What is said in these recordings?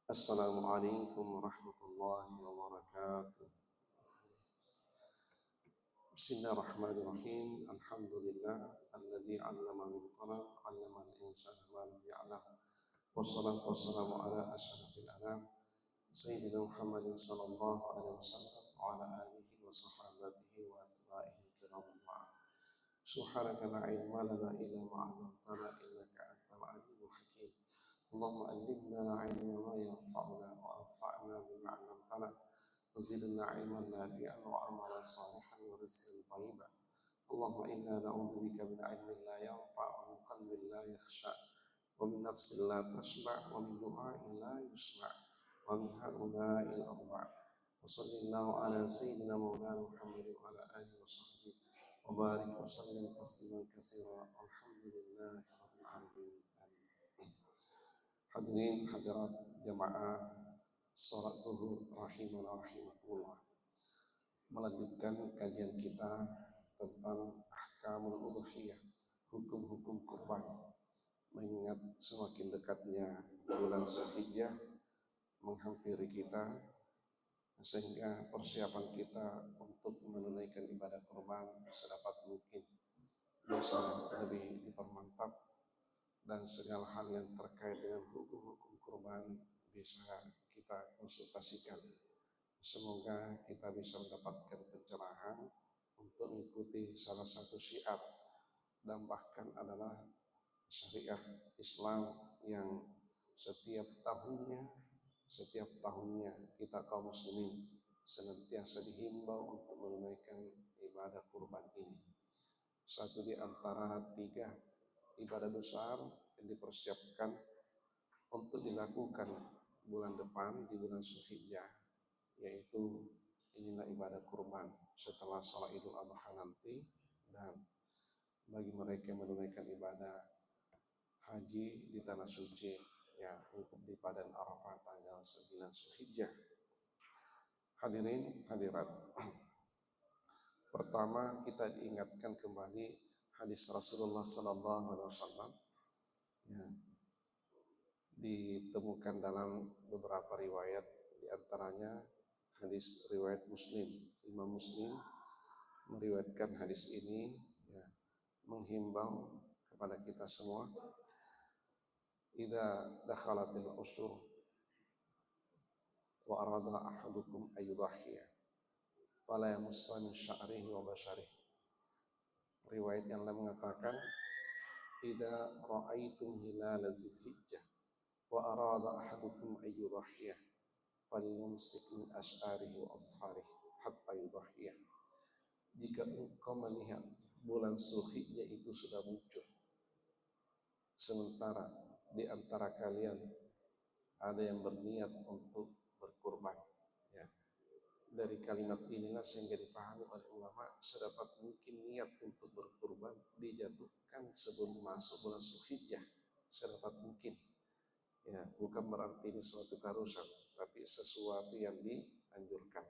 Assalamualaikum warahmatullahi wabarakatuh. Bismillahirrahmanirrahim. Alhamdulillah alladzi 'allama bil qalam 'allama al-insana ma lam ya'lam. Wassalatu wassalamu ala asyrafil anam sayyidina Muhammadin sallallahu alaihi wasallam wa ala alihi wa sahabatihi wa atba'ihi kiramul ma'ad. Subhanaka la ilma lana illa ma 'allamtana innaka antal alimul hakim. Allahumma allimna 'ilman ma yanfa'una wa anfa'na bima 'allamtana. وزدنا علما نافعا وعملا صالحا ورزقا طيبا. اللهم انا نعوذ بك من علم لا ينفع ومن قلب لا يخشع ومن نفس لا تشبع ومن دعاء لا يسمع ومن هؤلاء الاربع. وصل الله على سيدنا مولانا محمد وعلى اله وصحبه وبارك وسلم تسليما كثيرا والحمد لله رب العالمين. Hadirin hadirat jamaah salat zuhur rahimana rahimakumullah. Melanjutkan kajian kita tentang ahkamul udhiyah, hukum-hukum kurban. Mengingat semakin dekatnya bulan Zulhijjah menghampiri kita, sehingga persiapan kita untuk menunaikan ibadah kurban sedapat mungkin bisa lebih dipermantap, dan segala hal yang terkait dengan hukum-hukum kurban bisa kita konsultasikan. Semoga kita bisa mendapatkan pencerahan untuk mengikuti salah satu syiar dan bahkan adalah syariat Islam yang setiap tahunnya kita kaum muslimin senantiasa dihimbau untuk menunaikan ibadah kurban ini. Satu di antara 3 ibadah besar yang dipersiapkan untuk dilakukan bulan depan di bulan Zulhijjah, yaitu inilah ibadah kurban setelah sholat Idul Adha nanti, dan bagi mereka yang menunaikan ibadah haji di tanah suci ya untuk di Padang Arafah tanggal 9 Zulhijjah. Hadirin hadirat, pertama kita diingatkan kembali hadis Rasulullah sallallahu alaihi wasallam ya, ditemukan dalam beberapa riwayat, diantaranya hadis riwayat Muslim. Imam Muslim meriwayatkan hadis ini ya, menghimbau kepada kita semua, idza dakhalatil usyur wa arada ahadukum ayyudhhiya fala yamussa min sya'rihi wa basyarihi. Riwayat yang lain mengatakan, idza ra'aitum hilal Zulhijjah wa arada ahadukum ayyudhhiya falyumsik min asy'arihi wa adfarihi hatta yudhhiya. Jika engkau melihat bulan Zulhijjah itu sudah muncul, sementara di antara kalian ada yang berniat untuk berkurban ya. Dari kalimat inilah sehingga dipahami oleh ulama, sedapat mungkin niat untuk berkurban dijatuhkan sebelum masuk bulan Zulhijjah sedapat mungkin. Ya, bukan berarti ini suatu keharusan, tapi sesuatu yang dianjurkan.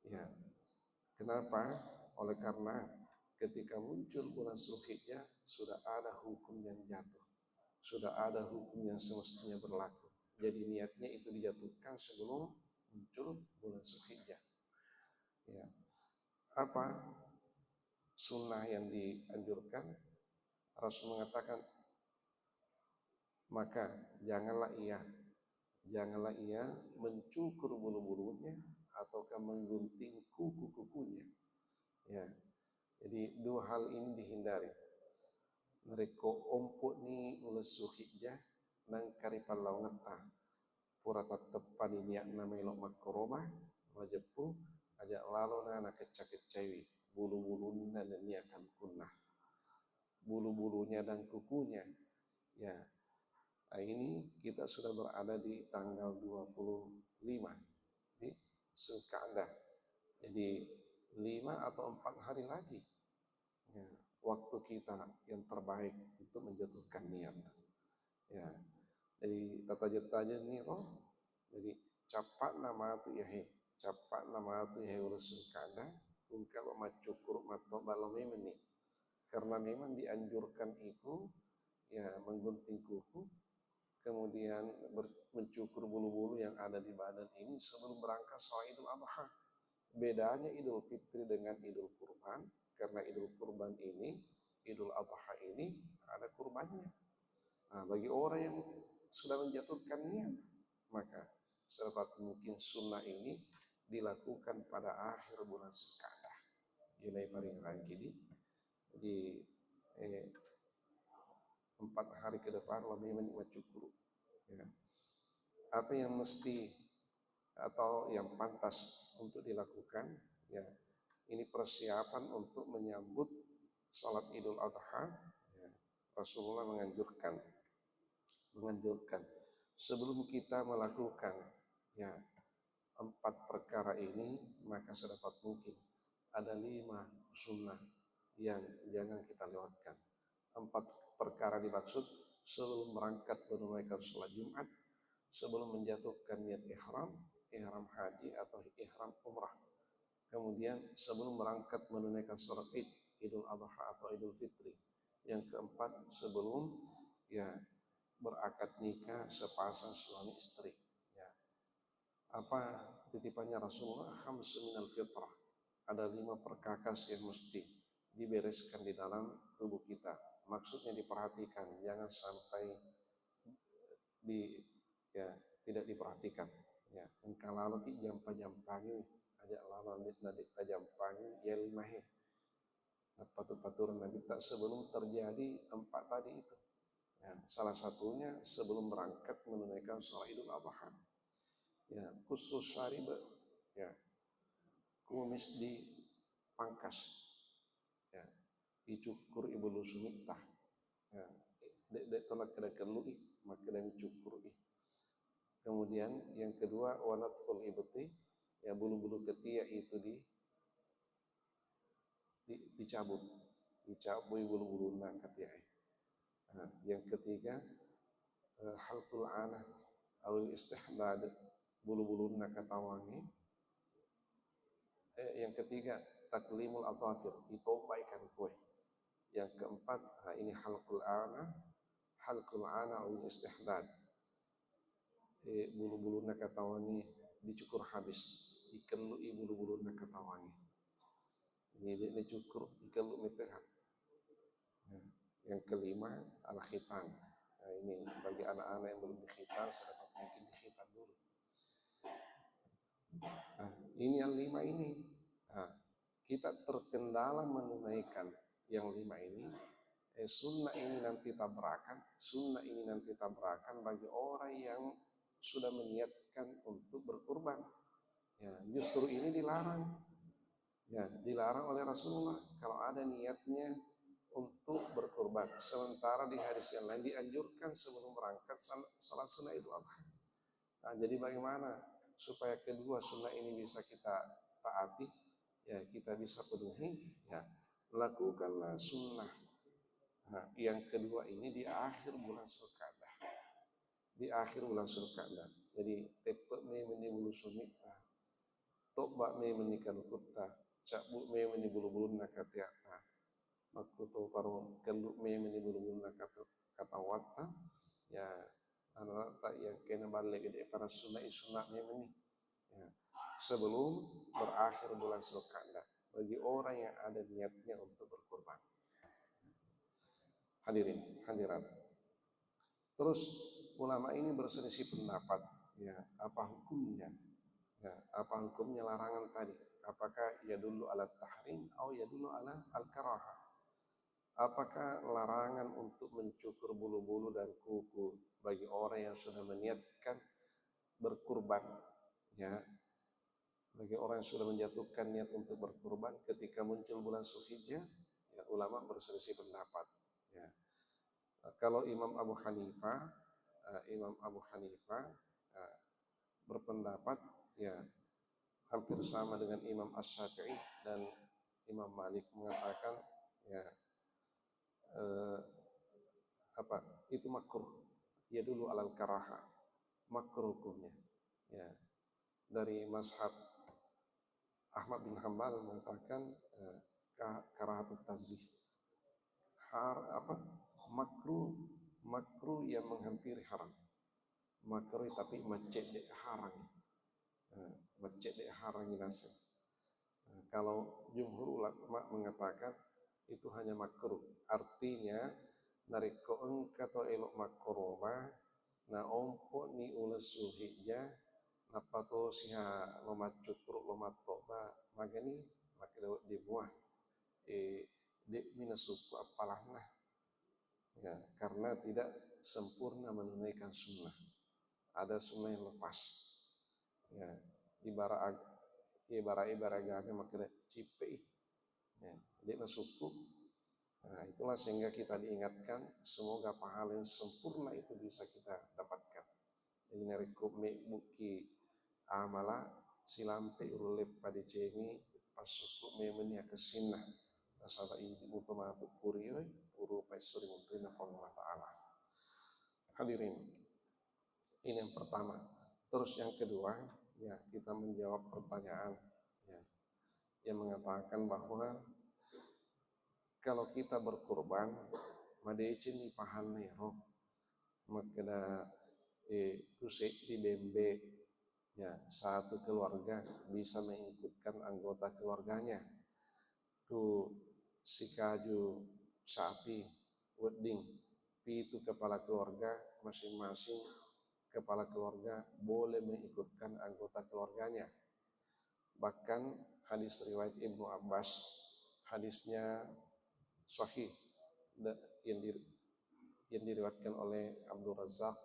Ya, kenapa? Oleh karena ketika muncul bulan Zulhijjah sudah ada hukum yang jatuh, sudah ada hukum yang semestinya berlaku. Jadi niatnya itu dijatuhkan sebelum muncul bulan Zulhijjah. Ya, apa sunnah yang dianjurkan? Rasul mengatakan, maka janganlah ia mencukur bulu-bulunya ataukah menggunting kuku-kukunya. Ya, jadi 2 hal ini dihindari. Mereka ompuk ni ulas Zulhijjah nang karipalau ngata pura tetep paniniak nama ilok makoroma majepu ajak lalu na kecak-kecawi bulu-bulunya dan dia akan punah, bulu-bulunya dan kukunya ya. Nah, ini kita sudah berada di tanggal 25 di Zulqa'dah, jadi 5 atau 4 hari lagi ya, waktu kita yang terbaik untuk menjatuhkan niat ya. Jadi tata jatanya ini jadi capat nama tu ya urusun kada pun kalau macukur mato balome meni, karena memang dianjurkan itu ya menggunting kuku kemudian mencukur bulu-bulu yang ada di badan ini sebelum berangkat sholat Idul Adha. Bedanya Idul Fitri dengan Idul Kurban, karena Idul Kurban ini, Idul Adha ini ada kurbannya. Nah, bagi orang yang sudah menjatuhkan niat, maka sedapat mungkin sunnah ini dilakukan pada akhir bulan Zulqa'dah. Yunai paling rangkidi di 4 hari ke depan lebih menikmat cukur. Ya. Apa yang mesti atau yang pantas untuk dilakukan, ya ini persiapan untuk menyambut sholat Idul Adha. Ya, Rasulullah menganjurkan sebelum kita melakukan ya 4 perkara ini, maka sedapat mungkin ada 5 sunnah yang jangan kita lewatkan. 4 perkara dimaksud sebelum berangkat menunaikan sholat Jumat, sebelum menjatuhkan niat ihram haji atau ihram umrah, kemudian sebelum berangkat menunaikan sholat Id, Idul Adha atau Idul Fitri, yang keempat sebelum ya berakad nikah sepasang suami istri. Ya. Apa titipannya Rasulullah? Khamsun minal fitrah. Ada 5 perkakas yang mesti dibereskan di dalam tubuh kita. Maksudnya diperhatikan, jangan sampai tidak diperhatikan. Ya, kalau ki jampa-jampani ajak lawan nadik tajampani ya 5 he. Patur-paturan Nabi tak sebelum terjadi 4 tadi itu. Ya, salah satunya sebelum berangkat menunaikan sholat Idul Adha. Ya, khusus syarib, ya, kumis dipangkas, ya, dicukur ibu lusumitah, ya, dek tolak kada kelui maka dan cukur. Kemudian yang kedua wanatful ibti, ya bulu-bulu ketiak itu dicabut bulu-bulu ketiak. Nah, yang ketiga halqul anah awil istihdad, bulu-bulu nakatawangi. Yang ketiga taklimul atwafir, ditompaikan kue. Yang keempat, ini halqul ana awil istihdad, bulu-bulu nakatawangi dicukur habis, ikelui bulu-bulu nakatawangi. Ini dicukur ikelui metehat. Yang kelima al-khitan. Nah, ini bagi anak-anak yang belum dikhitan, sedapat mungkin dikhitan dulu. Nah, ini yang 5 ini. Nah, kita terkendala menunaikan yang 5 ini. Sunnah ini nanti tabrakan bagi orang yang sudah meniatkan untuk berkurban. Ya, justru ini dilarang. Ya, dilarang oleh Rasulullah kalau ada niatnya untuk berkurban. Sementara di hadis yang lain dianjurkan sebelum berangkat salat sunnah Idul Adha. Nah, jadi bagaimana supaya kedua sunnah ini bisa kita taati, ya kita bisa penuhi, ya lakukanlah sunnah. Nah, yang kedua ini di akhir bulan Zulqa'dah. Jadi tepek me meni bulu sumita, tokbak me meni kanukutta, cabuk me meni bulu-bulu nakatiata, makuto paru keluk me meni bulu-bulu nakatawata, ya anak tak yang kena balik gede para sunnah me meni. Ya, sebelum berakhir bulan Zulqa'dah bagi orang yang ada niatnya untuk berkurban. Hadirat. Terus ulama ini berselisih pendapat, ya apa hukumnya? Ya, apa hukumnya larangan tadi? Apakah ya dulu ala tahrim atau ya dulu ala al-karahah? Apakah larangan untuk mencukur bulu-bulu dan kuku bagi orang yang sudah meniatkan berkurban? Ya, bagi orang yang sudah menjatuhkan niat untuk berkurban ketika muncul bulan Zulhijjah, ya ulama berselisih pendapat. Ya. Kalau Imam Abu Hanifah berpendapat ya hampir sama dengan Imam Asy-Syafi'i dan Imam Malik mengatakan ya itu makruh, ya dulu alal karaha, makruh hukumnya. Ya, dari mazhab Ahmad bin Hanbal mengatakan karahatut tazih, makruh yang menghampiri haram. makruh tapi macet dek harang. Macet dek harang nasi. Kalau jumhur ulama mengatakan itu hanya makruh. Artinya nariko engka to elok makroba na ompo ni ulas suhija napa to siha lomat cukur lomat toba magani makdo di buah dek mina suku apalahna ya karena tidak sempurna menunaikan sunnah, ada sunnah yang lepas ya ibarat ibarat gaga makna cipe ya dek suku. Nah, itulah sehingga kita diingatkan semoga pahala yang sempurna itu bisa kita dapatkan. Jadi narikub me buki amala silampe urulep pada cengi pasuku me menia kesinah nasaba ini utama tu purioi uru paisuri mungkin Allah Taala. Hadirin, ini yang pertama. Terus yang kedua, ya kita menjawab pertanyaan ya, yang mengatakan bahwa kalau kita berkurban, madecin di pahan nero, makna kusik di bembe, ya satu keluarga bisa mengikutkan anggota keluarganya. Tu sikaju sapi, wedding, itu kepala keluarga masing-masing kepala keluarga boleh mengikutkan anggota keluarganya. Bahkan hadis riwayat Ibnu Abbas, hadisnya sahih yang diriwayatkan oleh Abdul Razak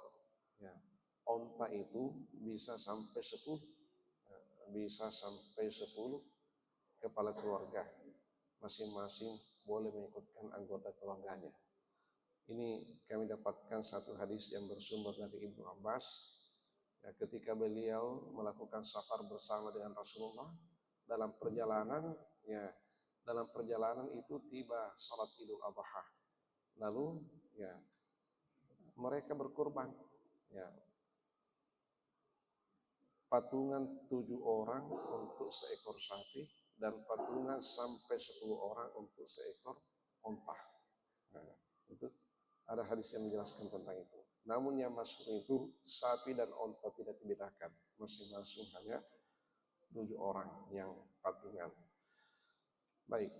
ya, onta itu bisa sampai 10 kepala keluarga masing-masing boleh mengikutkan anggota keluarganya. Ini kami dapatkan satu hadis yang bersumber dari Ibnu Abbas ya, ketika beliau melakukan safar bersama dengan Rasulullah dalam perjalanan itu tiba salat Idul Adha. Lalu ya mereka berkurban ya patungan 7 orang untuk seekor sapi dan patungan sampai 10 orang untuk seekor onta. Nah, itu ada hadis yang menjelaskan tentang itu. Namun yang masuk itu sapi dan onta tidak dibedakan, masing-masing hanya 7 orang yang patungan. Baik,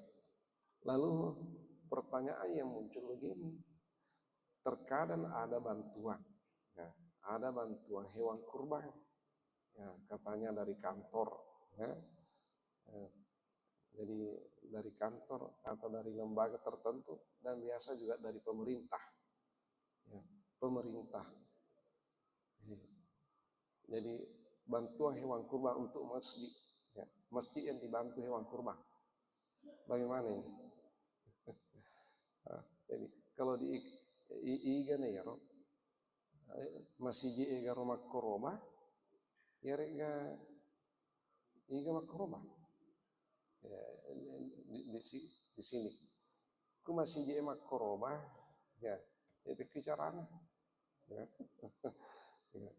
lalu pertanyaan yang muncul begini, terkadang ada bantuan, ya, ada bantuan hewan kurban, ya, katanya dari kantor, ya, jadi dari kantor atau dari lembaga tertentu dan biasa juga dari pemerintah, ya, pemerintah. Jadi bantuan hewan kurban untuk masjid, ya, masjid yang dibantu hewan kurban. Bagaimana ini? Jadi kalau di iga nero masih iga rumah koroba ya rega iga makoroba ya, di sini ku masih makoroba ya itu caranya ya. Ya.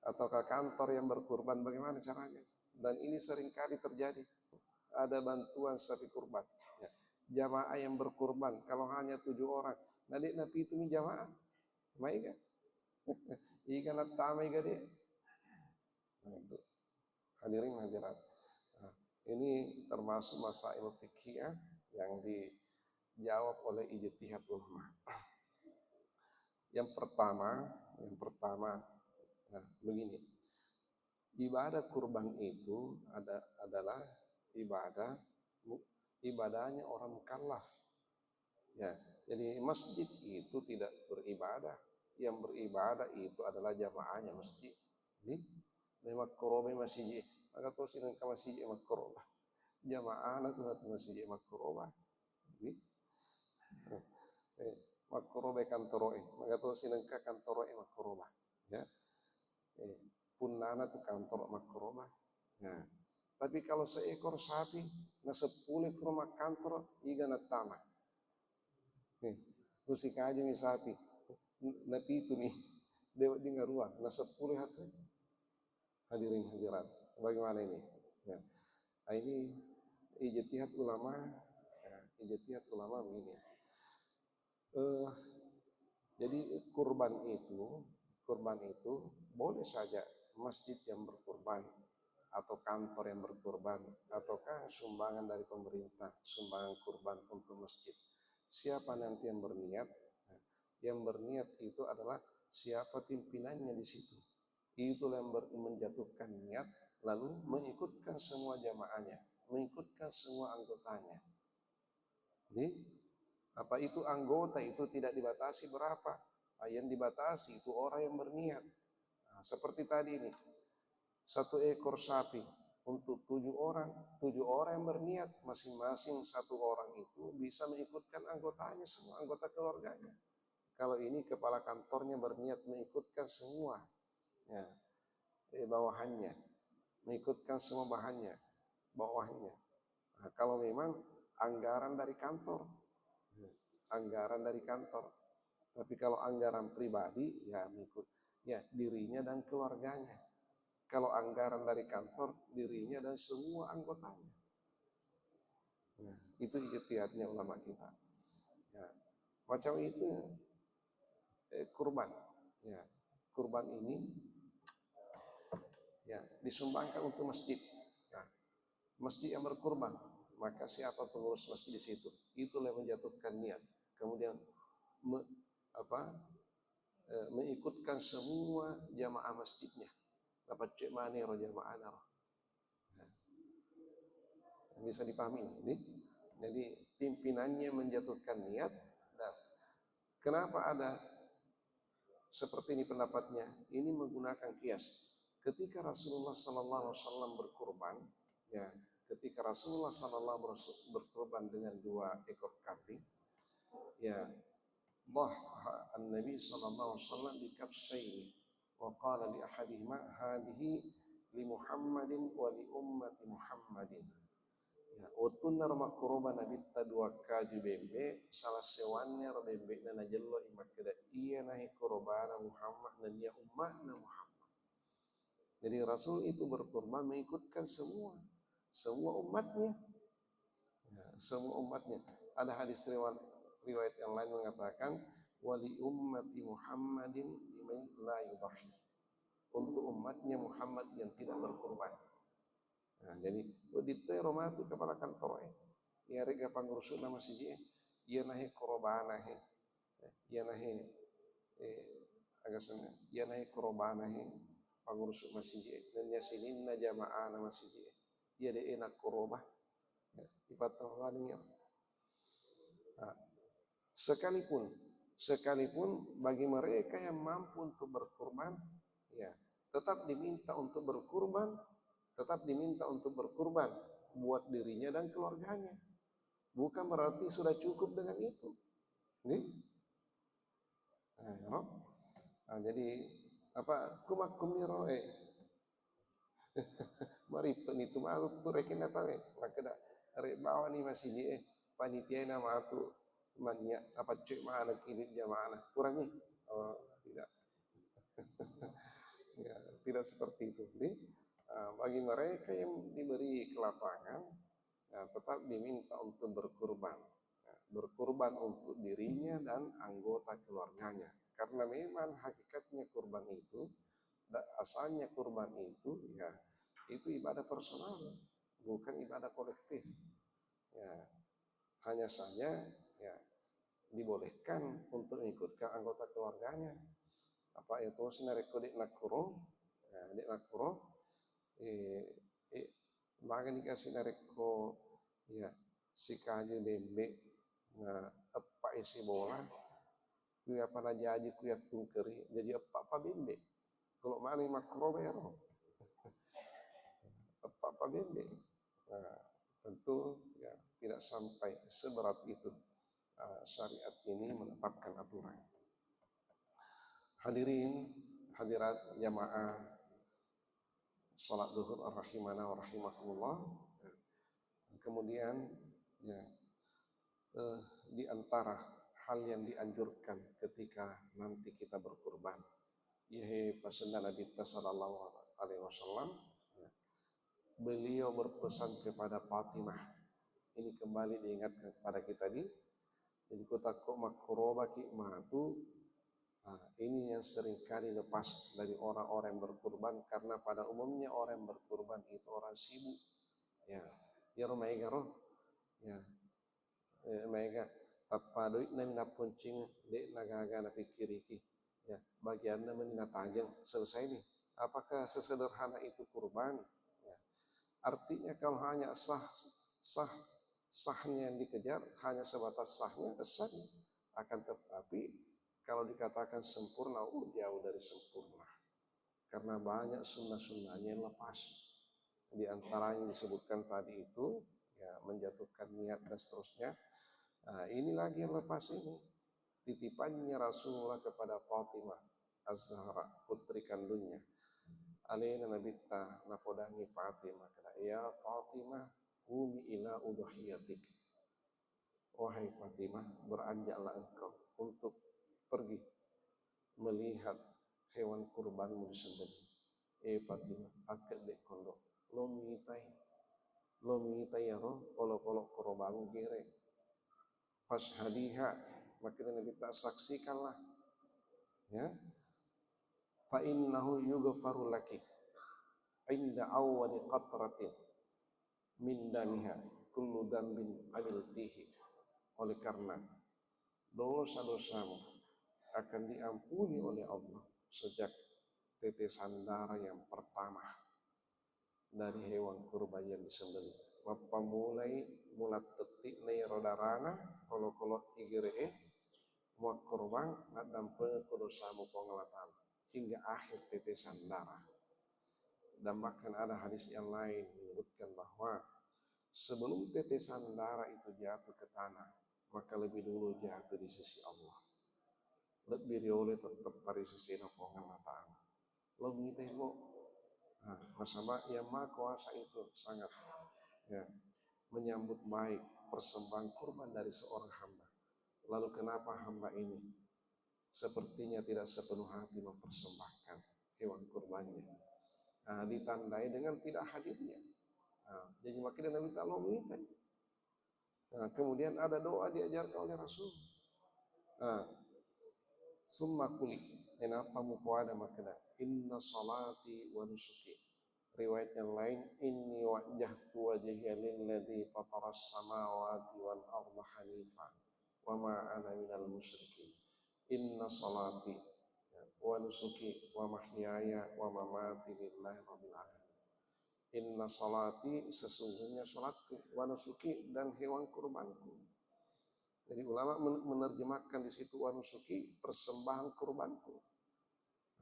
Atau ke kantor yang berkurban bagaimana caranya? Dan ini seringkali terjadi. Ada bantuan sapi kurban. Ya. Jamaah yang berkurban kalau hanya 7 orang, nanti napi itu jamaah, maiga, ikan tamai gade. Nah, itu hadirin hadirat. Nah, ini termasuk masail fikih yang dijawab oleh ijtihad ulama. Yang pertama, nah begini. Ibadah kurban itu adalah ibadahnya orang mukallaf. Ya, jadi masjid itu tidak beribadah. Yang beribadah itu adalah jamaahnya masjid. Ini makrobe masjid. Maka kau sinang ke masjid makroba. Jamaah itu harus masjid makroba. Ini makrobe kantoroe. Maka kau sinang ke kantoroe makroba. Ya. Punana itu kantor makroba. Nah, tapi kalau seekor sapi, na 10 ke rumah kantor, iga na tama. Kusi kaji mi sapi, na pitu nih, dewa di ngaruah, na 10 hati. Hadirin hadirat, bagaimana ini? Nah, ini ijtihad ulama, begini. Jadi kurban itu kurban itu boleh saja masjid yang berkurban atau kantor yang berkurban ataukah sumbangan dari pemerintah, sumbangan kurban untuk masjid. Siapa nanti yang berniat? Nah, yang berniat itu adalah siapa pimpinannya di situ. Itulah yang menjatuhkan niat lalu mengikutkan semua jamaahnya, mengikutkan semua anggotanya. Jadi apa itu anggota itu tidak dibatasi berapa. Nah, yang dibatasi itu orang yang berniat. Nah, seperti tadi ini, 1 ekor sapi untuk 7 orang yang berniat, masing-masing 1 orang itu bisa mengikutkan anggotanya, semua anggota keluarganya. Kalau ini kepala kantornya berniat mengikutkan semua, ya, bawahannya, mengikutkan semua bawahannya. Nah, kalau memang anggaran dari kantor, anggaran dari kantor. Tapi kalau anggaran pribadi, ya mengikut, ya dirinya dan keluarganya. Kalau anggaran dari kantor, dirinya dan semua anggotanya. Nah, itu ijtihadnya ulama kita. Ya, macam itu kurban. Ya, kurban ini ya disumbangkan untuk masjid. Ya, masjid yang berkurban, maka siapa pengurus masjid di situ, itulah yang menjatuhkan niat. Kemudian mengikutkan semua jamaah masjidnya. Dapat cek mana roh jamaah roh. Bisa dipahami ini. Jadi pimpinannya menjatuhkan niat. Nah, kenapa ada seperti ini pendapatnya? Ini menggunakan kias. Ketika Rasulullah SAW berkurban, ya, ketika Rasulullah SAW berkurban dengan 2 ekor kambing, ya, Nabi SAW bikabshaini wa qala li ahadihima hadhihi li Muhammadin wa li ummati Muhammadin. Ya, utunar makroba nabi tadua kaju bembe salah sewannya bembe na najello imakada iya nahi korobana Muhammad dan ya ummahna Muhammad. Jadi Rasul itu berkurban mengikutkan semua umatnya. Ya, semua umatnya. Ada hadis riwayat yang lain mengatakan wali ummati Muhammadin liman la yudahi. Untuk umatnya Muhammad yang tidak berkurban. Nah, jadi dito romatu kepala kantor ya rega pangurusut nama siji ia nahi korobana ia nahi agak sana ia nahi korobana pangurusut masjid dan yasinina jamaah nama siji ia de enak korobah ipatawani. Nah, sekalipun bagi mereka yang mampu untuk berkurban, ya tetap diminta untuk berkurban buat dirinya dan keluarganya. Bukan berarti sudah cukup dengan itu. Nih. Nah, jadi apa kumakumiro mari penitu malu tu rekin datang maka dah rek bawa ni masih je panitia nama tu mania apa cek mana kini jamaah kurangnya tidak ya, tidak seperti itu. Jadi bagi mereka yang diberi kelapangan ya, tetap diminta untuk berkurban ya, berkurban untuk dirinya dan anggota keluarganya karena memang hakikatnya kurban itu asalnya kurban itu ya itu ibadah personal bukan ibadah kolektif ya hanya saja ya dibolehkan untuk mengikutkan anggota keluarganya apa itu senareko dek nakuro ya dek nakuro bahkan dikasih nareko ya si kaje bembe nah apa isi bola kuya pada jaji kuya tungkeri jadi apa bembe kalau mana makro bero apa bembe nah, tentu ya tidak sampai seberat itu syariat ini menetapkan aturan. Hadirin hadirat jamaah salat zuhur ar-rahimana wa rahimakumullah. Kemudian ya di antara hal yang dianjurkan ketika nanti kita berkurban yaitu pesan Nabi sallallahu alaihi wasallam beliau berpesan kepada Fatimah ini kembali diingatkan kepada kita di jadi kota kok makroba ki matu Nah, ini yang seringkali lepas dari orang-orang yang berkurban, karena pada umumnya orang yang berkurban itu orang sibuk. Ya, ya romai garo, ya, mereka tanpa duit na mina poncing dek nagaga na pikir iki. Ya, bagian na menina tajeng selesai nih. Apakah sesederhana itu kurban? Ya. Artinya kalau hanya sah sahnya yang dikejar hanya sebatas sahnya kesan, akan tetapi kalau dikatakan sempurna, jauh dari sempurna, karena banyak sunnah-sunnahnya yang lepas. Di antara yang disebutkan tadi itu ya menjatuhkan niat dan seterusnya. Nah, ini lagi yang lepas ini titipannya Rasulullah kepada Fatimah Az-Zahra, putri kandungnya. Alaina nabitta napodangi Fatimah kata, ya Fatimah, qumi ila udhiyatik. Wahai Fatimah, beranjaklah engkau untuk pergi melihat hewan kurbanmu disembelih. Fatimah, akad dek kondo. Lo mingitai ya roh, kalau korbanmu gere. Fashhadiha, maka Nabi tak saksikanlah. Ya, fa innahu yughfaru laki inda awwali qatratin min damiha kullu dambin amiltihi. Oleh karena dosa-dosamu akan diampuni oleh Allah sejak tetesan darah yang pertama dari hewan kurban yang disembelih. Mapa mulai tetik nai rodarana kalau igere mau kurban ngadam dosamu pengelatan hingga akhir tetesan darah. Dan bahkan ada hadis yang lain menyebutkan bahwa sebelum tetesan darah itu jatuh ke tanah, maka lebih dulu jatuh di sisi Allah. Lebih riole tetap pada sisi pengelatan. Lo minta lo, nasabah yang maha kuasa itu sangat ya, menyambut baik persembahan kurban dari seorang hamba. Lalu kenapa hamba ini sepertinya tidak sepenuh hati mempersembahkan hewan kurbannya? Nah, ditandai dengan tidak hadirnya. Nah, jadi makin Nabi tak minta. Nah, kemudian ada doa diajarkan oleh Rasul. Nah, summa kuli, kenapa muqada makna inna salati wa nusuki. Riwayat yang lain, inni wajjahtu wajhiya lilladzi fataras samawati wal arda hanifan wa ma ana minal musyrikin. Inna salati wa nusuki wa mahyaya wa mamati lillahi rabbil alamin. Inna salati, sesungguhnya salatku, wa nusuki, dan hewan kurbanku. Jadi ulama menerjemahkan di situ wa nusuki, persembahan kurbanku.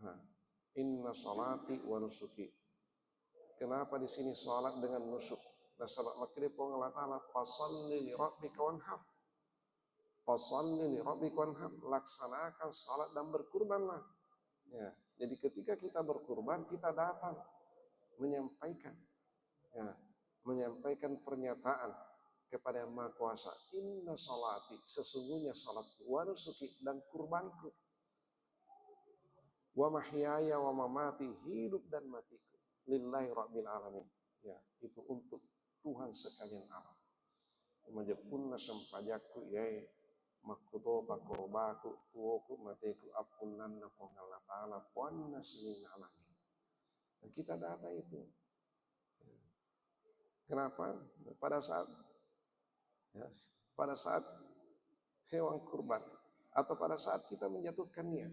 Nah, inna salati wa nusuki. Kenapa di sini salat dengan nusuk? Nah, sebab makanya Allah Ta'ala fasalli li rabbika wanhar. Fasalli li rabbika wanhar, laksanakan salat dan berkurbanlah. Ya, jadi ketika kita berkurban, kita datang menyampaikan pernyataan kepada Yang Maha Kuasa, inna salati, sesungguhnya salatku, wa nusuki, dan kurbanku, wa mahyaya wa mamati, hidup dan matiku, lillahi rabbil alamin, ya, itu untuk Tuhan sekalian alam. Majapunna sampajaku yai makuto pakorbaku tuoku mateku apunanna Allah Ta'ala puanna sinin alamin. Nah, kita data itu. Kenapa? Pada saat hewan kurban atau pada saat kita menjatuhkan niat,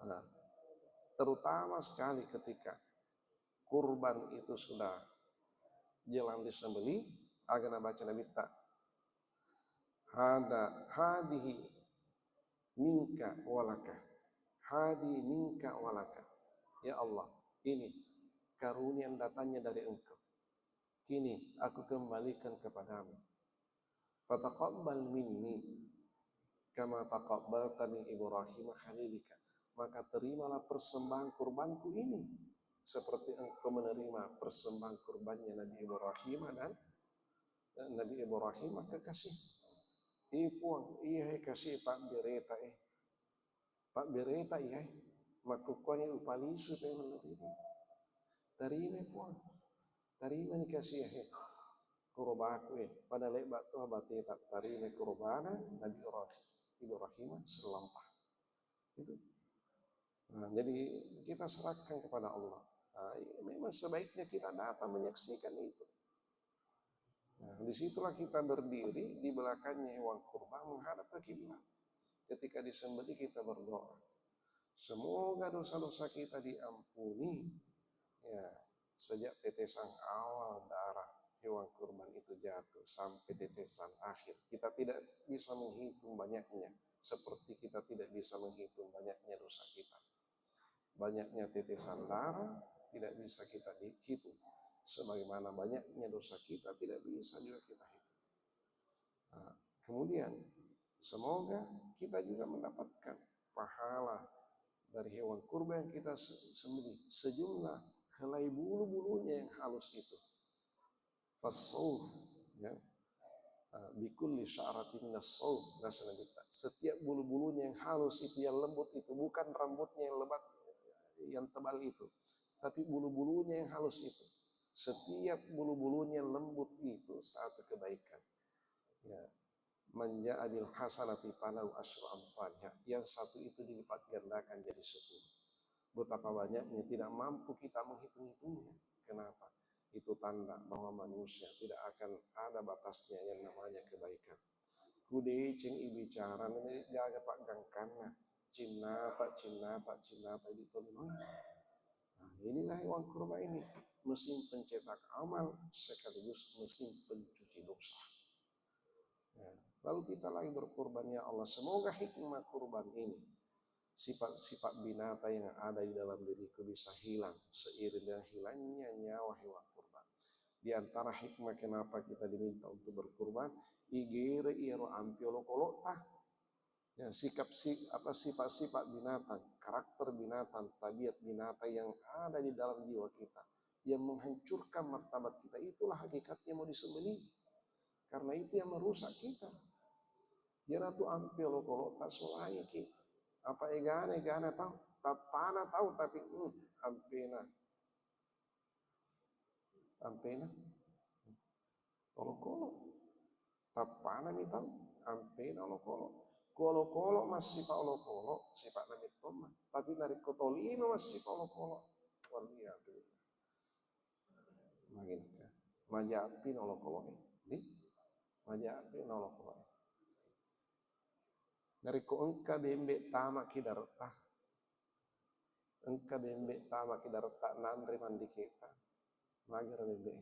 nah, terutama sekali ketika kurban itu sudah jelang disembelih, agar baca Nabi tak hadihi minka walaka, ya Allah, ini karunia yang datangnya dari Engkau, kini aku kembalikan kepadamu. Fataqabbal minni kama taqabbalta min Ibrahim khalilika, maka terimalah persembahan kurbanku ini seperti engkau menerima persembahan kurbannya Nabi Ibrahim kekasih. Ipuang iya kasih Pak Bereta iya makukuanya upalisu teman itu. Terima puang. Terima ni kasih kurbaku pada lebat tu abati tak terima kurbana Nabi Ibrahim. Idul Rahimah selampah. Itu. Nah, jadi kita serahkan kepada Allah. Nah, memang sebaiknya kita datang menyaksikan itu. Nah, disitulah kita berdiri di belakangnya hewan kurban menghadap ke kiblat. Ketika disembelih kita berdoa, semoga dosa-dosa kita diampuni. Ya, sejak tetesan awal darah hewan kurban itu jatuh sampai tetesan akhir, kita tidak bisa menghitung banyaknya. Seperti kita tidak bisa menghitung banyaknya dosa kita. Banyaknya tetesan darah tidak bisa kita hitung. Sebagaimana banyaknya dosa kita tidak bisa juga kita hitung. Nah, kemudian semoga kita juga mendapatkan pahala dari hewan kurban yang kita sembelih sejumlah helai bulu-bulunya yang halus itu. Fasawf, ya, bikulli sya'ratin nasawf, setiap bulu-bulunya yang halus itu, yang lembut itu, bukan rambutnya yang lebat yang tebal itu, tapi bulu-bulunya yang halus itu. Setiap bulu-bulunya yang lembut itu satu kebaikan. Ya, manja abil hasanati falahu asyru amsalha, yang satu itu dilipat gandakan jadi 10. Betapa banyaknya tidak mampu kita menghitung-hitungnya. Kenapa? Itu tanda bahwa manusia tidak akan ada batasnya yang namanya kebaikan. Kude cing ibicara ini jaga pak gangkana cina tak di penuh. Nah, inilah hewan kurban ini, mesin pencetak amal sekaligus mesin pencuci dosa. Ya. Lalu kita lagi berkurban, ya Allah, semoga hikmah kurban ini, sifat-sifat binatang yang ada di dalam diriku bisa hilang seiring dengan hilangnya nyawa hewan kurban. Di antara hikmah kenapa kita diminta untuk berkurban, igere iro ampiolo kolota. Ya, sifat-sifat binatang, karakter binatang, tabiat binatang yang ada di dalam jiwa kita, yang menghancurkan martabat kita, itulah hakikatnya mau disembelih. Karena itu yang merusak kita. Ya ratu ampiolo kolota solaya ki. Apa egana tahu, tapana tahu, tapi ampena kolo tapana mi tahu, ampena kolo masih pak kolo sifat nabi toma, tapi dari kotolino masih kolo warnia tuh makin ya majapin kolo ini majapin kolo dari ko engka bembe tama kidarta, engka bembe tama kidarta nandri mandi kita mager bembe.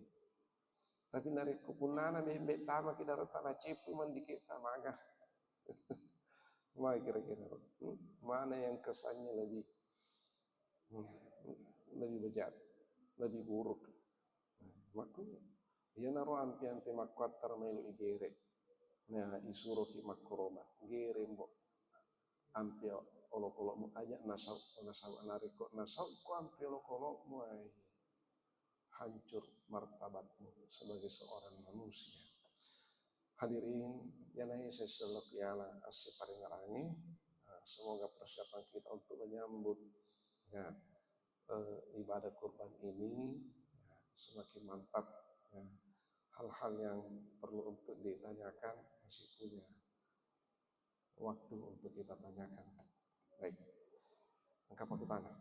Tapi dari kupunana bembe tama kidarta na cepu mandi kita mager. Wah, kira-kira mana yang kesannya lebih bejat, lebih buruk. Makanya ia naruh ampi makwat termelu igere. Nah, isuro ki makroba gere mbok ampi olok-olok mu aja nasau nariko nasau ku ampi olok-olok mu hancur martabatmu sebagai seorang manusia. Hadirin yang saya selok yala asy paringarangi. Semoga persiapan kita untuk menyambut ya, ibadah kurban ini ya, semakin mantap. Ya. Hal-hal yang perlu untuk ditanyakan masih punya waktu untuk kita tanyakan. Baik, angkat paku tangan.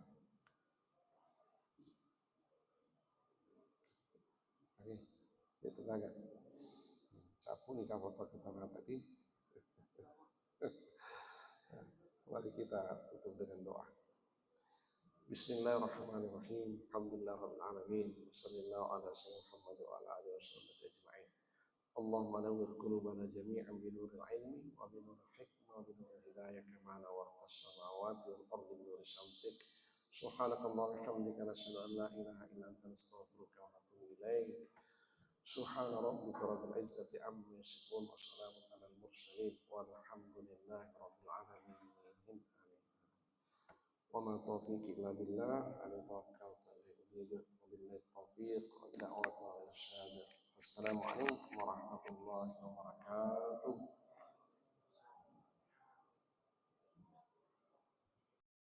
Oke, itu agak sapu nih kapal paku tangan tadi. Mari kita tutup dengan doa. Bismillahirrahmanirrahim. Alhamdulillahirabbil alamin. Wassallallahu ala sayyidina Muhammad wa ala alihi wasallam ajma'in. Allahumma nawwir qulubana jami'an bi nuril ilmi wa bi nuril hikmah wa bi nuril hidayah kama nawwarta as-samawati wal ardi bi nuri syamsik. Subhanakallahumma wa bihamdika nashhadu an la ilaha illa anta nastaghfiruka wa natubu ilaik. Subhana rabbika rabbil izzati amma yasifun wa salamun alal mursalin walhamdulillahi rabbil alamin. وما توفيقي إلا بالله عليه توكلت عليه وبالله التوفيق ودعوة الإرشاد. السلام عليكم ورحمة الله وبركاته.